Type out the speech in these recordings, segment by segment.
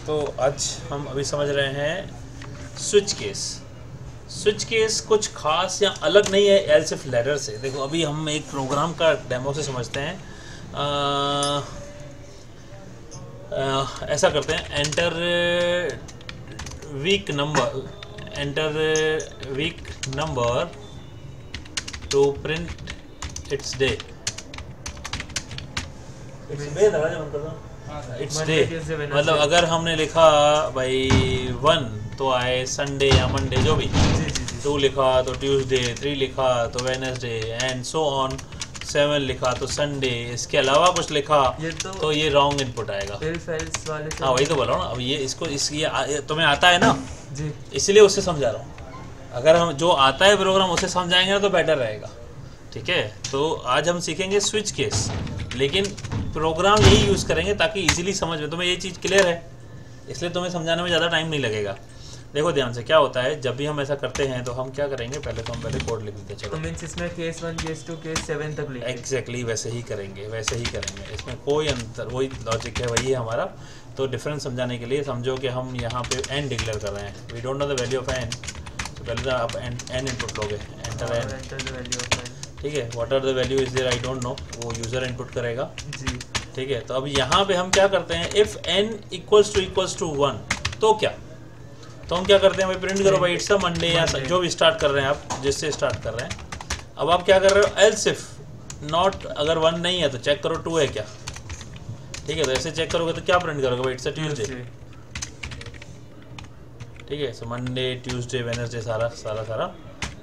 तो आज हम अभी समझ रहे हैं स्विच केस। स्विच केस कुछ खास या अलग नहीं है एल्स इफ लेटर से। देखो अभी हम एक प्रोग्राम का डेमो से समझते हैं। ऐसा करते हैं, enter week number to print its day. Its day मतलब अगर हमने लिखा भाई 1 तो आए संडे या मंडे जो भी, 2 लिखा तो ट्यूसडे, 3 लिखा तो वेडनेसडे एंड सो ऑन, 7 लिखा तो संडे, इसके अलावा कुछ लिखा तो ये रॉन्ग इनपुट आएगा। हाँ वही तो बोल रहा हूँ ना। अब ये इसको तुम्हें आता है ना जी, इसलिए उससे समझा रहा हूँ। अगर हम जो आता है प्रोग्राम उसे समझाएंगे ना तो बेटर रहेगा। ठीक है, तो आज हम सीखेंगे स्विच केस, लेकिन प्रोग्राम यही यूज़ करेंगे ताकि इजीली समझ में। तुम्हें ये चीज़ क्लियर है, इसलिए तुम्हें समझाने में ज़्यादा टाइम नहीं लगेगा। देखो ध्यान से क्या होता है, जब भी हम ऐसा करते हैं तो हम क्या करेंगे, पहले कोड लिख देते हैं। चलो तो मींस इसमें केस 1 केस 2 केस 7 तक लिखेंगे। एग्जैक्टली वैसे ही करेंगे। इसमें कोई अंतर, वही लॉजिक है, वही है हमारा। तो डिफरेंस समझाने के लिए समझो कि हम यहाँ पे एन डिक्लेयर कर रहे हैं। We don't know the value of n, तो पहले तो आप एन इनपुट लोगे, एंटर एन। ठीक है, what are the value is there I don't know, वो यूज़र इनपुट करेगा जी। ठीक है, तो अब यहाँ पे हम क्या करते हैं, इफ़ n इक्वल्स टू 1 तो क्या, तो हम क्या करते हैं भाई, प्रिंट करो भाई इट्स अ मंडे, या जो भी स्टार्ट कर रहे हैं आप, जिससे स्टार्ट कर रहे हैं। अब आप क्या कर रहे हो, एल्स इफ नॉट, अगर 1 नहीं है तो चेक करो 2 है क्या। ठीक है, तो ऐसे चेक करोगे तो क्या प्रिंट करोगे भाई, इट्स अ ट्यूसडे। ठीक है, सो मंडे ट्यूसडे वेडनेसडे सारा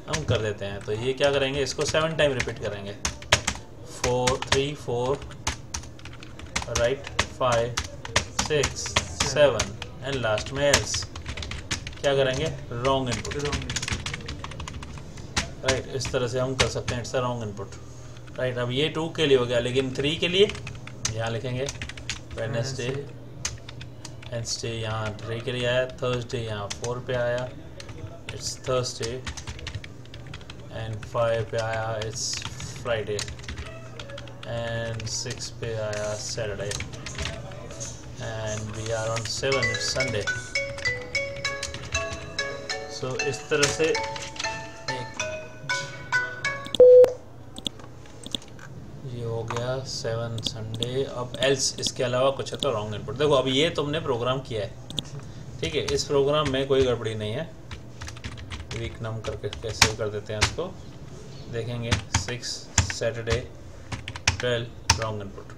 हम कर देते हैं। तो ये क्या करेंगे, इसको 7 टाइम रिपीट करेंगे, 4 3 4 राइट, 5 6 7 एंड लास्ट में एल्स क्या करेंगे, रॉन्ग इनपुट। राइट, इस तरह से हम कर सकते हैं, it's a wrong input. Right, अब ये 2 के लिए हो गया, लेकिन 3 के लिए यहाँ लिखेंगे वेडनेसडे, यहाँ 3 के लिए आया, थर्सडे यहाँ 4 पे आया, इट्स थर्सडे, एंड 5 पे आया, इट्स फ्राइडे, एंड 6 पे आया Saturday, and we are on 7, it's Sunday. So इस तरह से ये हो गया 7 संडे। अब एल्स इसके अलावा कुछ है तो रॉन्ग इनपुट। देखो अब ये तुमने प्रोग्राम किया है, ठीक है, इस प्रोग्राम में कोई गड़बड़ी नहीं है। वीक नम करके कैसे कर देते हैं इसको, देखेंगे 6 सैटरडे 12 रॉन्ग इनपुट।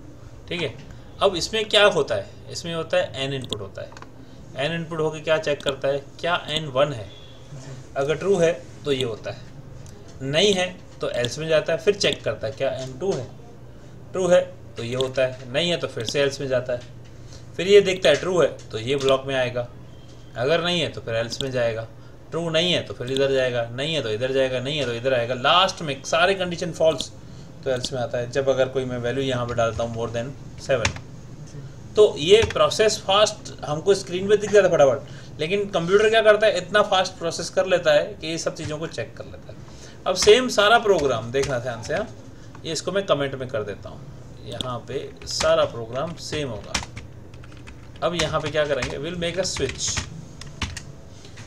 ठीक है, अब इसमें क्या होता है, इसमें होता है एन इनपुट होता है। एन इनपुट होकर क्या चेक करता है, क्या एन 1 है, अगर ट्रू है तो ये होता है, नहीं है तो एल्स में जाता है, फिर चेक करता है क्या एन 2 है, ट्रू है तो ये होता है, नहीं है तो फिर से एल्स में जाता है, फिर ये देखता है ट्रू है तो ये ब्लॉक में आएगा, अगर नहीं है तो फिर एल्स में जाएगा, ट्रू नहीं है तो फिर इधर जाएगा, नहीं है तो इधर जाएगा, नहीं है तो इधर आएगा, लास्ट में सारे कंडीशन फॉल्स तो एल्स में आता है। जब अगर कोई मैं वैल्यू यहाँ पे डालता हूँ मोर देन 7, तो ये प्रोसेस फास्ट हमको स्क्रीन पे दिख जाता है फटाफट, लेकिन कंप्यूटर क्या करता है, इतना फास्ट प्रोसेस कर लेता है कि ये सब चीज़ों को चेक कर लेता है। अब सेम सारा प्रोग्राम देखना ध्यान से, ये इसको मैं कमेंट में कर देता हूँ, यहाँ पे सारा प्रोग्राम सेम होगा। अब यहाँ पे क्या करेंगे, will make a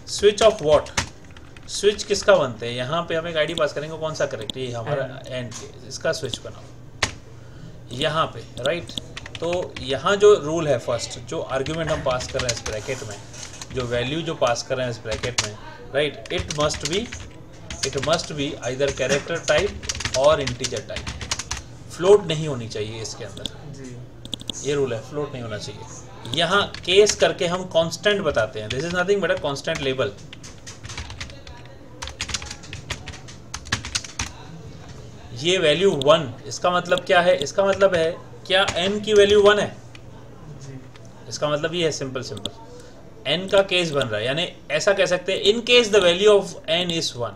switch off what, switch किसका बनते हैं, यहाँ पे हम एक आईडी पास करेंगे, कौन सा करेक्ट, ये हमारा एंड के, इसका स्विच बनाओ यहाँ पे। राइट, तो यहाँ जो रूल है, फर्स्ट जो आर्ग्यूमेंट हम पास कर रहे हैं इस ब्रैकेट में, जो वैल्यू जो पास कर रहे हैं इस ब्रैकेट में, right, it must be either character type और इंटीजर टाइप। फ्लोट नहीं होनी चाहिए इसके अंदर जी, ये रूल है, फ्लोट नहीं होना चाहिए। यहाँ केस करके हम कांस्टेंट बताते हैं, this is nothing but a constant label. ये वैल्यू 1, इसका मतलब क्या है, इसका मतलब है क्या n की वैल्यू 1 है जी। इसका मतलब ये है, सिंपल n का केस बन रहा है, यानी ऐसा कह सकते हैं, in case the value of n is 1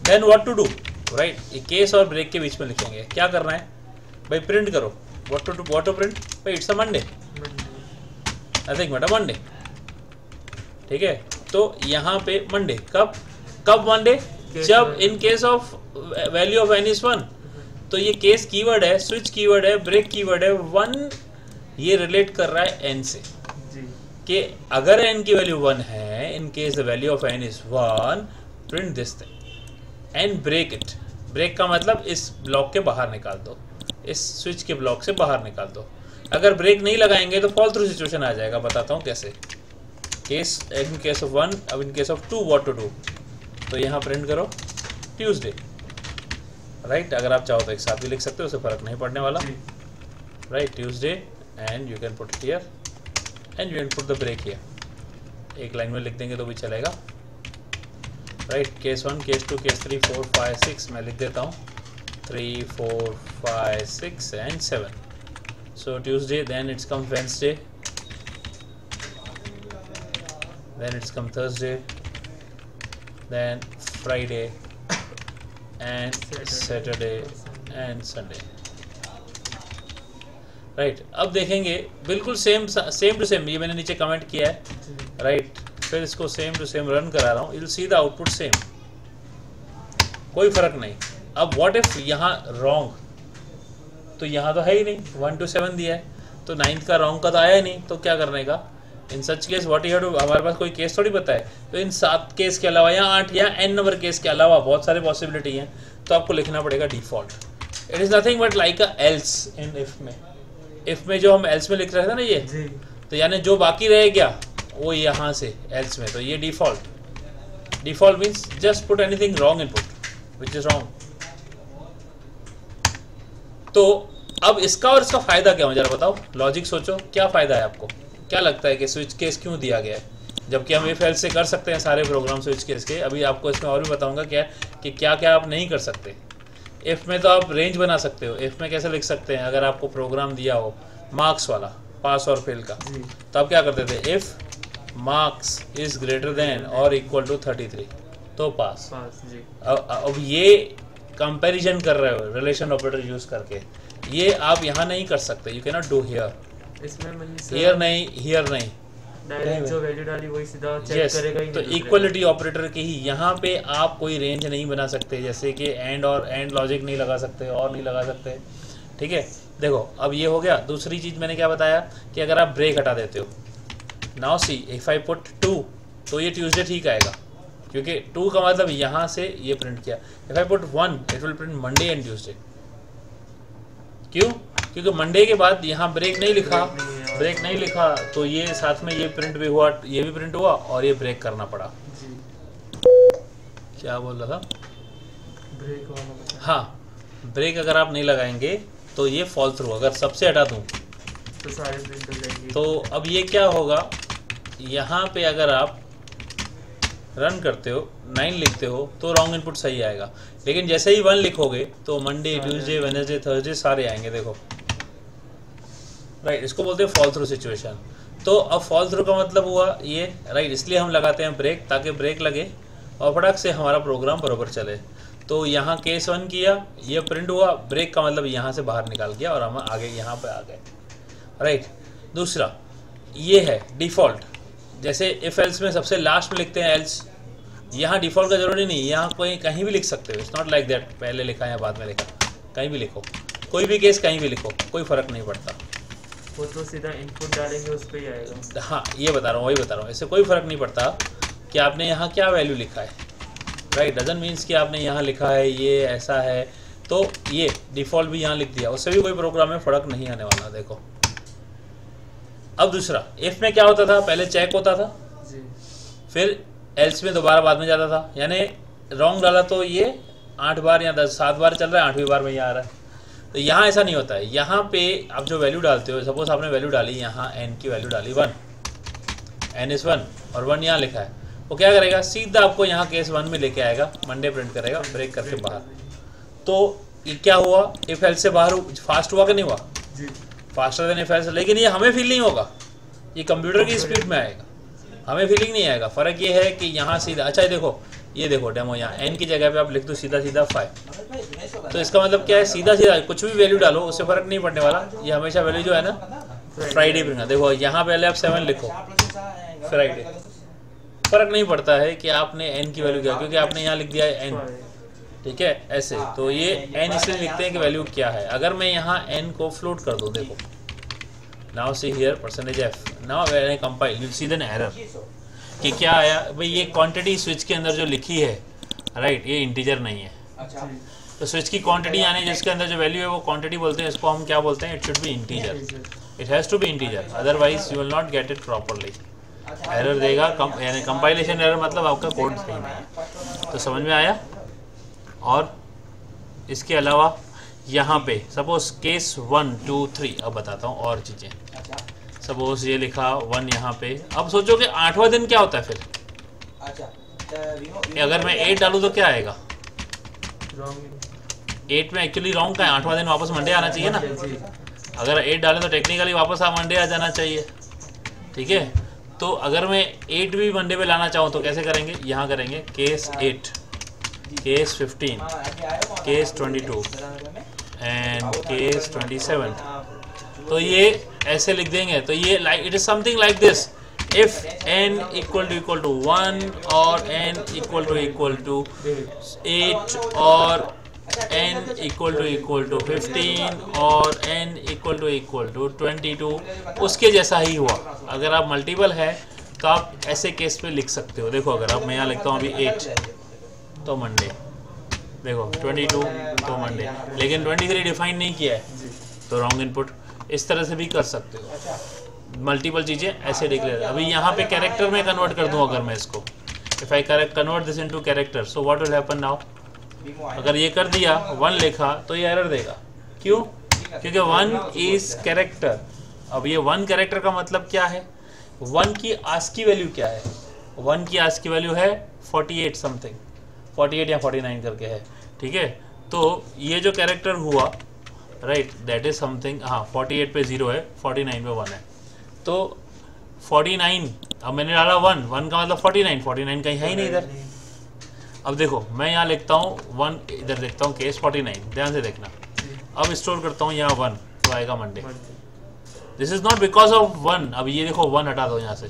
then what to do. Right, ये केस और ब्रेक के बीच में लिखेंगे, क्या करना है भाई, प्रिंट करो, व्हाट टू प्रिंट भाई, it's a Monday, nothing but a Monday. ठीक है, तो यहाँ पे मंडे, कब मंडे, जब इन case of value of n is 1, तो ये केस कीवर्ड है, स्विच कीवर्ड है, ब्रेक कीवर्ड है, 1 ये रिलेट कर रहा है n से। कि अगर n की वैल्यू 1 है, in case the value of n is 1, print this thing and break it. Break का मतलब इस ब्लॉक के बाहर निकाल दो, इस स्विच के ब्लॉक से बाहर निकाल दो। अगर ब्रेक नहीं लगाएंगे तो फॉल थ्रू सिचुएशन आ जाएगा। बताता हूँ कैसे। केस इन केस ऑफ 1, अब in case of 2 what to do. तो यहाँ प्रिंट करो ट्यूसडे, राइट। अगर आप चाहो तो एक साथ भी लिख सकते हो, उससे फर्क नहीं पड़ने वाला, right. Tuesday and you can put here and you can put the break here. एक लाइन में लिख देंगे तो भी चलेगा, राइट। केस 1, केस 2, केस 3, 4, 5, 6 मैं लिख देता हूँ, 3, 4, 5, 6 and 7। So Tuesday, then it's come Wednesday, then it's come Thursday, then Friday and Saturday and Sunday, right। अब देखेंगे बिल्कुल सेम टू सेम, ये मैंने नीचे कमेंट किया है, राइट। फिर इसको सेम टू सेम रन करा रहा हूँ, you'll see the output same, कोई फर्क नहीं। अब what if यहाँ wrong, तो यहाँ तो है ही नहीं, 1 to 7 दिया है, तो 9th का रॉन्ग का तो आया ही नहीं, तो क्या करने का। In such case what you have to, हमारे पास कोई केस थोड़ी पता है, तो इन 7 केस के अलावा या 8 या n नंबर केस के अलावा बहुत सारे पॉसिबिलिटी हैं, तो आपको लिखना पड़ेगा default. It is nothing but like a else in if में जो हम एल्स में लिख रहे थे ना ये, तो यानी जो बाकी रह गया वो यहाँ से एल्स में, तो ये default means just put anything wrong input which is wrong. तो अब इसका और इसका फायदा क्या है जरा बताओ, लॉजिक सोचो, क्या फायदा है आपको, क्या लगता है कि स्विच केस क्यों दिया गया है, जबकि हम इफ एल्स से कर सकते हैं सारे प्रोग्राम स्विच केस के। अभी आपको इसमें और भी बताऊंगा क्या कि क्या क्या आप नहीं कर सकते। इफ में तो आप रेंज बना सकते हो। इफ में कैसे लिख सकते हैं, अगर आपको प्रोग्राम दिया हो मार्क्स वाला, पास और फेल का, तो आप क्या करते थे, if marks is greater than और इक्वल टू 33 तो पास। अब ये कंपैरिजन कर रहे हो रिलेशन ऑपरेटर यूज करके, ये आप यहाँ नहीं कर सकते, you can not do here. इसमें हियर नहीं, हियर नहीं, डायरेक्ट जो वैल्यू डाली वही सीधा चेक करेगा ही। तो इक्वलिटी ऑपरेटर की ही यहाँ पे आप कोई रेंज नहीं बना सकते, जैसे कि एंड और एंड लॉजिक नहीं लगा सकते और नहीं लगा सकते, ठीक है। देखो अब ये हो गया। दूसरी चीज़ मैंने क्या बताया कि अगर आप ब्रेक हटा देते हो, now see if I put 2 तो ये ट्यूसडे ठीक आएगा, क्योंकि 2 का मतलब यहाँ से ये प्रिंट किया। If I put 1 it will print Monday and Tuesday. क्यों? क्योंकि मंडे के बाद यहाँ ब्रेक नहीं लिखा, तो ये साथ में ये प्रिंट भी हुआ, ये भी प्रिंट हुआ और ये ब्रेक करना पड़ा। क्या बोल रहा था? ब्रेक वाला। हाँ, ब्रेक अगर आप नहीं लगाएंगे तो ये फॉल थ्रू, अगर सबसे हटा दूँ तो सारे प्रिंट हो जाएंगे। तो अब ये क्या होगा, यहाँ पे अगर आप रन करते हो 9 लिखते हो तो रॉन्ग इनपुट सही आएगा, लेकिन जैसे ही 1 लिखोगे तो मंडे, ट्यूसडे, वेडनेसडे, थर्सडे सारे आएंगे। देखो राइट, इसको बोलते हैं फॉल थ्रू सिचुएशन। तो अब फॉल थ्रू का मतलब हुआ ये, राइट, इसलिए हम लगाते हैं ब्रेक, ताकि ब्रेक लगे और फटाक से हमारा प्रोग्राम बराबर चले। तो यहाँ केस 1 किया, ये प्रिंट हुआ, ब्रेक का मतलब यहाँ से बाहर निकाल गया और हम आगे यहाँ पे आ गए, राइट। दूसरा ये है डिफ़ॉल्ट, जैसे इफ एल्स में सबसे लास्ट में लिखते हैं एल्स, यहाँ डिफ़ॉल्ट का जरूरी नहीं, यहाँ कोई कहीं भी लिख सकते हो। इट्स नॉट लाइक दैट पहले लिखा या बाद में लिखा, कहीं भी लिखो, कोई भी केस कहीं भी लिखो, कोई फ़र्क नहीं पड़ता। वो तो सीधा इनपुट डालेंगे उस पर ही आएगा। हाँ, ये बता रहा हूँ, वही बता रहा हूँ, इससे कोई फ़र्क नहीं पड़ता कि आपने यहाँ क्या वैल्यू लिखा है, राइट। डजंट मीन्स कि आपने यहाँ लिखा है ये ऐसा है, तो ये डिफ़ॉल्ट भी यहाँ लिख दिया, उससे भी कोई प्रोग्राम में फ़र्क नहीं आने वाला। देखो अब दूसरा, इफ में क्या होता था, पहले चेक होता था जी, फिर एल्स में दोबारा बाद में जाता था, यानी रॉन्ग डाला तो ये 8 बार या 7 बार चल रहा है, 8वीं बार में यहाँ आ रहा है। तो यहाँ ऐसा नहीं होता है, यहाँ पे आप जो वैल्यू डालते हो, सपोज आपने वैल्यू डाली यहाँ n की वैल्यू डाली 1, n इज 1 और 1 यहाँ लिखा है, वो क्या करेगा, सीधा आपको यहाँ केस 1 में लेके आएगा, मंडे प्रिंट करेगा ब्रेक करके बाहर। तो ये क्या हुआ, इफ एल्स से बाहर फास्ट हुआ कि नहीं हुआ, फास्टर देन इफ एल्स, लेकिन ये हमें फील नहीं होगा, ये कंप्यूटर की स्पीड में आएगा, हमें फीलिंग नहीं आएगा। फ़र्क ये है कि यहाँ सीधा, अच्छा ये देखो डेमो, यहाँ n की जगह पे आप लिख दो सीधा 5, तो इसका मतलब क्या है, सीधा कुछ भी वैल्यू डालो उससे फ़र्क नहीं पड़ने वाला, ये हमेशा वैल्यू जो है ना फ्राइडे प्रिंट। देखो यहाँ पहले आप 7 लिखो फ्राइडे, फ़र्क नहीं पड़ता है कि आपने n की वैल्यू क्या, क्योंकि आपने यहाँ लिख दिया है n, ठीक है, ऐसे। तो ये n इसलिए लिखते हैं कि वैल्यू क्या है। अगर मैं यहाँ n को फ्लोट कर दूँ, देखो now see here percentage f, now when I compile you see then error कि क्या आया भाई, ये क्वांटिटी स्विच के अंदर जो लिखी है राइट, ये इंटीजर नहीं है। अच्छा, तो स्विच की क्वांटिटी यानी जिसके अंदर जो वैल्यू है वो क्वांटिटी बोलते हैं, इसको हम क्या बोलते हैं, it should be integer, it has to be integer, otherwise you will not get it properly. Error देगा यानी कंपाइलेशन एरर, मतलब आपका कोड सही नहीं है। तो समझ में आया। और इसके अलावा यहाँ पे सपोज केस 1 2 3, अब बताता हूँ और चीज़ें। सपोज ये लिखा 1 यहाँ पे, अब सोचो कि 8वां दिन क्या होता है फिर। अगर मैं 8 डालूँ तो क्या आएगा, 8 में एक्चुअली रॉन्ग का है, 8वां दिन वापस मंडे आना चाहिए ना। अगर 8 डालें तो टेक्निकली वापस मंडे आ जाना चाहिए, ठीक है। तो अगर मैं 8 भी मंडे पे लाना चाहूँ तो कैसे करेंगे, यहाँ करेंगे case 8, case 15, case 22 and case 27। तो ये ऐसे लिख देंगे। तो ये like it is something like this, if n equal to 1 और n इक्वल टू 8 और n इक्वल टू 15 और n इक्वल टू 22, उसके जैसा ही हुआ। अगर आप मल्टीपल है तो आप ऐसे केस पे लिख सकते हो। देखो अगर अब मैं यहाँ लिखता हूँ अभी 8 तो मंडे, देखो 22 तो मंडे, लेकिन 23 डिफाइन नहीं किया है तो रॉन्ग इनपुट। इस तरह से भी कर सकते हो, मल्टीपल चीज़ें ऐसे डिक्लेयर। अभी यहाँ पे कैरेक्टर में कन्वर्ट कर दूँ अगर मैं इसको, if I convert this into character, so what will happen now. अगर ये कर दिया 1 लिखा तो ये एरर देगा, क्यों, क्योंकि 1 इज कैरेक्टर। अब ये 1 कैरेक्टर का मतलब क्या है, 1 की आस्की वैल्यू क्या है, 1 की आस्की वैल्यू है 48 समथिंग, 48 या 49 करके है, ठीक है। तो ये जो कैरेक्टर हुआ राइट, दैट इज समथिंग, हाँ 48 पे 0 है, 49 पे 1 है। तो 49, अब मैंने डाला 1 का मतलब 49 कहीं है ही नहीं इधर। अब देखो मैं यहाँ लिखता हूँ 1, इधर देखता हूँ केस 49, ध्यान से देखना। अब स्टोर करता हूँ यहाँ 1 तो आएगा Monday. This is not because of 1। अब ये देखो 1 हटा दो यहाँ से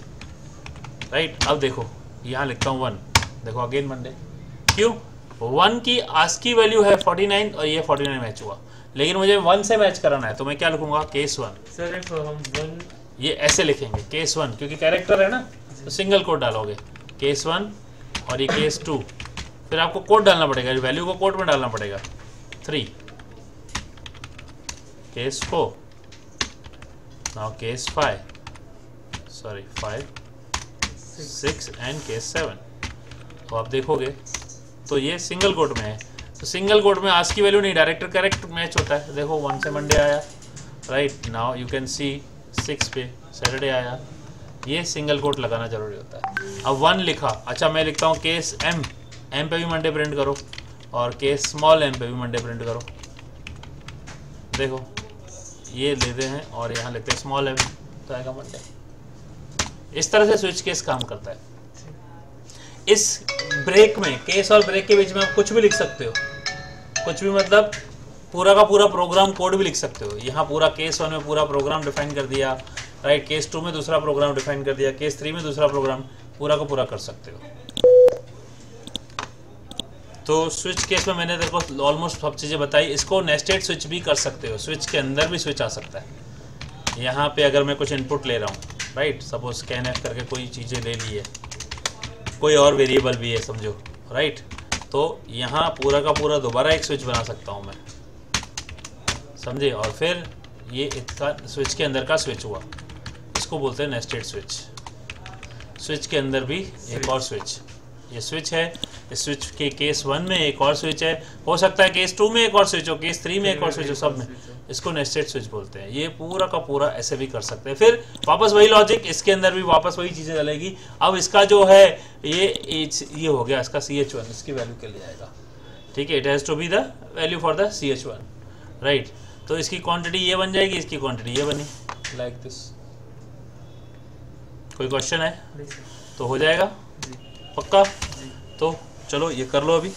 राइट। अब देखो यहाँ लिखता हूँ 1, देखो अगेन मंडे, क्यों, 1 की आस्की वैल्यू है 49 और ये 49 मैच हुआ, लेकिन मुझे 1 से मैच कराना है तो मैं क्या लिखूंगा, केस 1। सर इफ हम 1 ये ऐसे लिखेंगे केस 1, क्योंकि कैरेक्टर है ना तो सिंगल कोड डालोगे, केस 1 और ये केस 2। फिर आपको कोड डालना पड़ेगा, वैल्यू को कोड में डालना पड़ेगा। 3 case 4, now case 5 6 and case 7। तो आप देखोगे तो ये सिंगल कोड में है। तो सिंगल कोड में आज की वैल्यू नहीं, डायरेक्टर करेक्ट मैच होता है। देखो 1 से मंडे आया right, now you can see 6 पे सैटरडे आया। ये सिंगल कोट लगाना जरूरी होता है। अब 1 लिखा, अच्छा मैं लिखता हूँ केस एम पे भी मंडे प्रिंट करो और केस स्मॉल एम पे भी मंडे प्रिंट करो। देखो ये लेते हैं और यहाँ लेते हैं स्मॉल एम तो आएगा मंडे। इस तरह से स्विच केस काम करता है। इस ब्रेक में, केस और ब्रेक के बीच में आप कुछ भी लिख सकते हो, कुछ भी मतलब पूरा का पूरा प्रोग्राम कोड भी लिख सकते हो। यहाँ पूरा केस 1 में पूरा प्रोग्राम डिफाइन कर दिया राइट, केस 2 में दूसरा प्रोग्राम डिफाइन कर दिया, केस 3 में दूसरा प्रोग्राम, पूरा का पूरा कर सकते हो। तो स्विच केस में मैंने देखो ऑलमोस्ट सब चीज़ें बताई। इसको नेस्टेड स्विच भी कर सकते हो, स्विच के अंदर भी स्विच आ सकता है। यहाँ पे अगर मैं कुछ इनपुट ले रहा हूँ राइट, सपोज स्कैनएफ करके कोई चीज़ें ले ली है, कोई और वेरिएबल भी है समझो राइट, तो यहाँ पूरा का पूरा दोबारा एक स्विच बना सकता हूँ मैं, समझे। और फिर ये इसका स्विच के अंदर का स्विच हुआ, इसको बोलते हैं नेस्टेड स्विच। स्विच के अंदर भी एक और स्विच, ये स्विच है। इस स्विच के केस 1 में एक और स्विच है, हो सकता है केस 2 में एक और स्विच हो, केस 3 में एक और स्विच हो, सब में। इसको नेस्टेड स्विच बोलते हैं। ये पूरा का पूरा ऐसे भी कर सकते हैं। फिर वापस वही लॉजिक, इसके अंदर भी वापस वही चीज़ें चलेगी। अब इसका जो है ये हो गया इसका CH1, इसकी वैल्यू के लिए आएगा, ठीक है। It has to be the value for the CH1 right. तो इसकी क्वांटिटी ये बन जाएगी, इसकी क्वांटिटी ये बनी, लाइक दिस। कोई क्वेश्चन है तो हो जाएगा पक्का। तो चलो ये कर लो अभी।